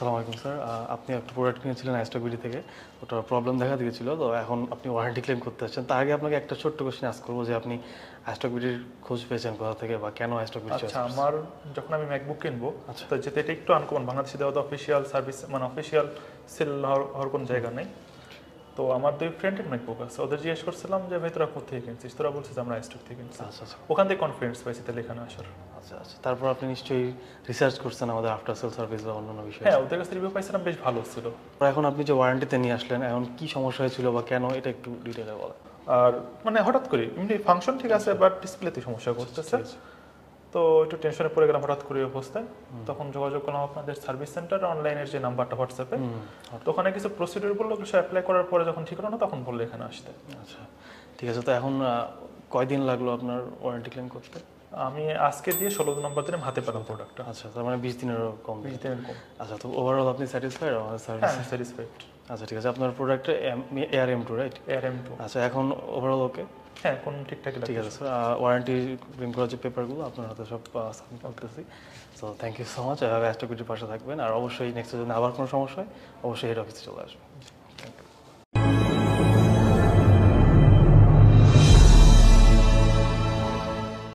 আসসালামু আলাইকুম স্যার। আপনি একটা প্রোডাক্ট কিনেছিলেন আইস্টক বিডি থেকে, ওটার প্রবলেম দেখা দিয়েছিল, তো এখন আপনি ওয়ারেন্টি ক্লেম করতে আসছেন। তার আগে আপনাকে একটা ছোট্ট কোশ্চেন আস্ক করবো যে আপনি আইস্টক বিডির খোঁজ পেয়েছেন কোথা থেকে বা কেন আইস্টক বিডি চয়েস আচ্ছা, করছেন? আমার যখন আমি ম্যাকবুক কিনবো, আচ্ছা তো যেটা এটা একটু আনকমন, বাংলাদেশে দেওয়া অফিসিয়াল সার্ভিস মানে অফিসিয়াল সেল হওয়ার কোনো জায়গা নেই। তো আমার দুই ফ্রেন্ডের ম্যাকবুক আছে, ওদের জিজ্ঞেস করছিলাম যে ভাই তোরা কোথেকে কিনছিস, তোরা বলছে যে আমরা স্টক থেকে কিনছি। আচ্ছা আচ্ছা ওখান থেকে কনফিডেন্স পাইছি তাহলে এখানে আসার। আচ্ছা আচ্ছা তারপর আপনি নিশ্চয়ই রিসার্চ করছেন আমাদের আফটার সেল সার্ভিস বা অন্যান্য বিষয়ে। হ্যাঁ, ওদের কাছে রিভিউ পাইছিলাম, বেশ ভালো ছিল। এখন আপনি যে ওয়ারেন্টিতে নিয়ে আসলেন, এখন কি সমস্যা হয়েছিল বা কেন, এটা একটু ডিটেইলে বলেন। আর মানে হঠাৎ করে এমনি ফাংশন ঠিক আছে, বাট ডিসপ্লেতে সমস্যা করতেছে। ঠিক আছে। তো একটু টেনশনে পড়ে গেলাম হঠাৎ করে এই অবস্থায়। তখন যোগাযোগ করলাম আপনাদের সার্ভিস সেন্টার, অনলাইনের যে নাম্বারটা হোয়াটসঅ্যাপে। তো ওখানে কিছু প্রসিডিউর বললো, কিছু অ্যাপ্লাই করার পরে যখন ঠিক হলো না, তখন বললো এখানে আসতে। আচ্ছা ঠিক আছে, তো এখন কয়দিন লাগলো আপনার ওয়ারেন্টি ক্লেম করতে? আমি আজকে দিয়ে 16 নম্বর দিনে হাতে পেলাম প্রোডাক্টটা। আচ্ছা, তার মানে 20 দিনেরও কম। 20 দিনের কম। আচ্ছা, তো ওভারঅল আপনি স্যাটিসফাইড আমাদের সার্ভিস? হ্যাঁ, স্যাটিসফাইড। আচ্ছা ঠিক আছে, আপনার প্রোডাক্টে এয়ার M2 রাইট? ARM2। আচ্ছা, এখন ওভারঅল ওকে? হ্যাঁ, কোন ঠিকঠাক ঠিক আছে স্যার, ওয়ারেন্টি ক্লেম করার যে পেপারগুলো আপনার হাতে সব সাবমিট করতেছি। So thank you so much, অ্যাস্টক বিডির পাশে থাকবেন, আর অবশ্যই নেক্সট যদি আবার কোনো সমস্যা হয় অবশ্যই হেড অফিসে চলে আসবেন।